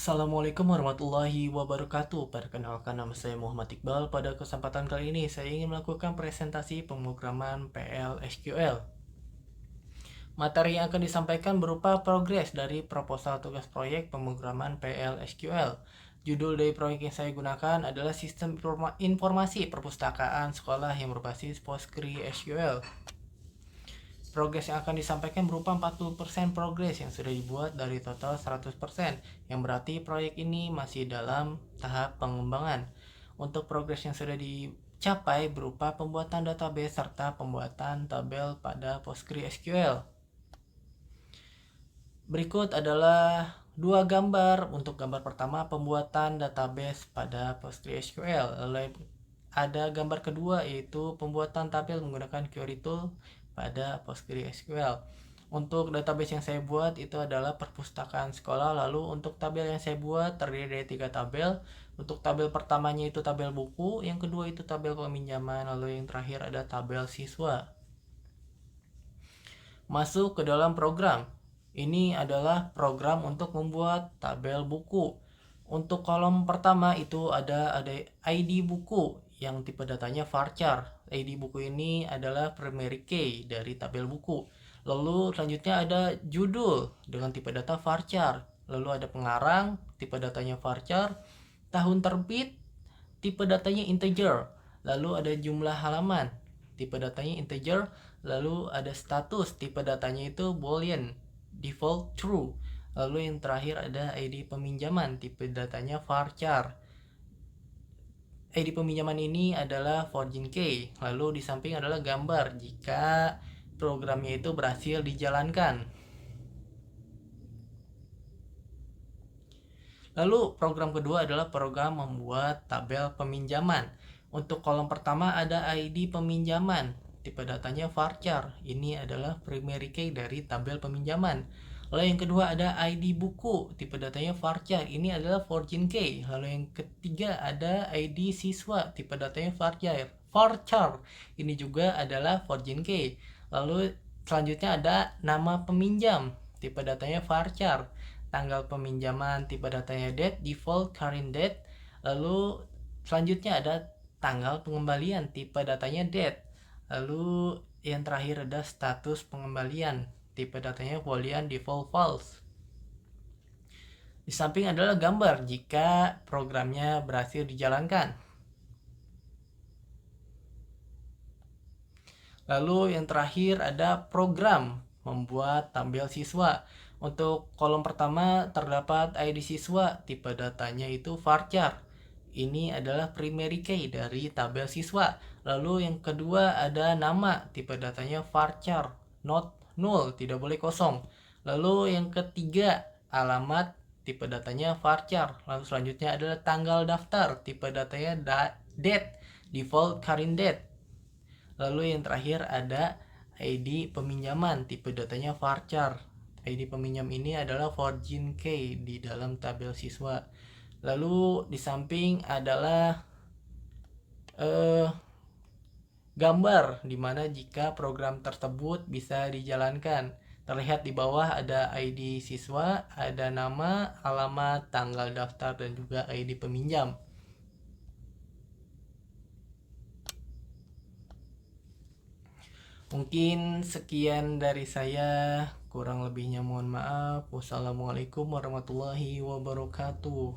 Assalamualaikum warahmatullahi wabarakatuh. Perkenalkan, nama saya Muhammad Iqbal. Pada kesempatan kali ini saya ingin melakukan presentasi pemrograman PL SQL. Materi yang akan disampaikan berupa progres dari proposal tugas proyek pemrograman PL SQL. Judul dari proyek yang saya gunakan adalah Sistem Informasi Perpustakaan Sekolah yang berbasis PostgreSQL. Progres yang akan disampaikan berupa 40% progres yang sudah dibuat dari total 100%, yang berarti proyek ini masih dalam tahap pengembangan. Untuk progres yang sudah dicapai berupa pembuatan database serta pembuatan tabel pada PostgreSQL. Berikut adalah dua gambar. Untuk gambar pertama, pembuatan database pada PostgreSQL. Lalu ada gambar kedua, yaitu pembuatan tabel menggunakan query tool pada PostgreSQL. Untuk database yang saya buat itu adalah perpustakaan sekolah. Lalu untuk tabel yang saya buat terdiri dari 3 tabel. Untuk tabel pertamanya itu tabel buku, yang kedua itu tabel peminjaman, lalu yang terakhir ada tabel siswa. Masuk ke dalam program. Ini adalah program untuk membuat tabel buku. Untuk kolom pertama itu ada ID buku yang tipe datanya varchar. ID buku ini adalah primary key dari tabel buku. Lalu selanjutnya ada judul dengan tipe data varchar. Lalu ada pengarang, tipe datanya varchar. Tahun terbit, tipe datanya integer. Lalu ada jumlah halaman, tipe datanya integer. Lalu ada status, tipe datanya itu boolean, default true. Lalu yang terakhir ada ID peminjaman, tipe datanya varchar. ID peminjaman ini adalah forging key. Lalu di samping adalah gambar jika programnya itu berhasil dijalankan. Lalu program kedua adalah program membuat tabel peminjaman. Untuk kolom pertama ada ID peminjaman, tipe datanya varchar. Ini adalah primary key dari tabel peminjaman. Lalu yang kedua ada ID buku, tipe datanya varchar. Ini adalah forging key. Lalu yang ketiga ada ID siswa, tipe datanya varchar. Ini juga adalah forging key. Lalu selanjutnya ada nama peminjam, tipe datanya varchar. Tanggal peminjaman, tipe datanya date, default current date. Lalu selanjutnya ada tanggal pengembalian, tipe datanya date. Lalu yang terakhir ada status pengembalian, tipe datanya boolean, default false. Di samping adalah gambar jika programnya berhasil dijalankan. Lalu yang terakhir ada program membuat tabel siswa. Untuk kolom pertama terdapat ID siswa, tipe datanya itu varchar. Ini adalah primary key dari tabel siswa. Lalu yang kedua ada nama, tipe datanya varchar, not null, tidak boleh kosong. Lalu yang ketiga alamat, tipe datanya varchar. Lalu selanjutnya adalah tanggal daftar, tipe datanya date, default current date. Lalu yang terakhir ada ID peminjaman, tipe datanya varchar. ID peminjam ini adalah forging key di dalam tabel siswa. Lalu di samping adalah gambar dimana jika program tersebut bisa dijalankan. Terlihat di bawah ada ID siswa, ada nama, alamat, tanggal daftar, dan juga ID peminjam. Mungkin sekian dari saya, kurang lebihnya mohon maaf. Wassalamualaikum warahmatullahi wabarakatuh.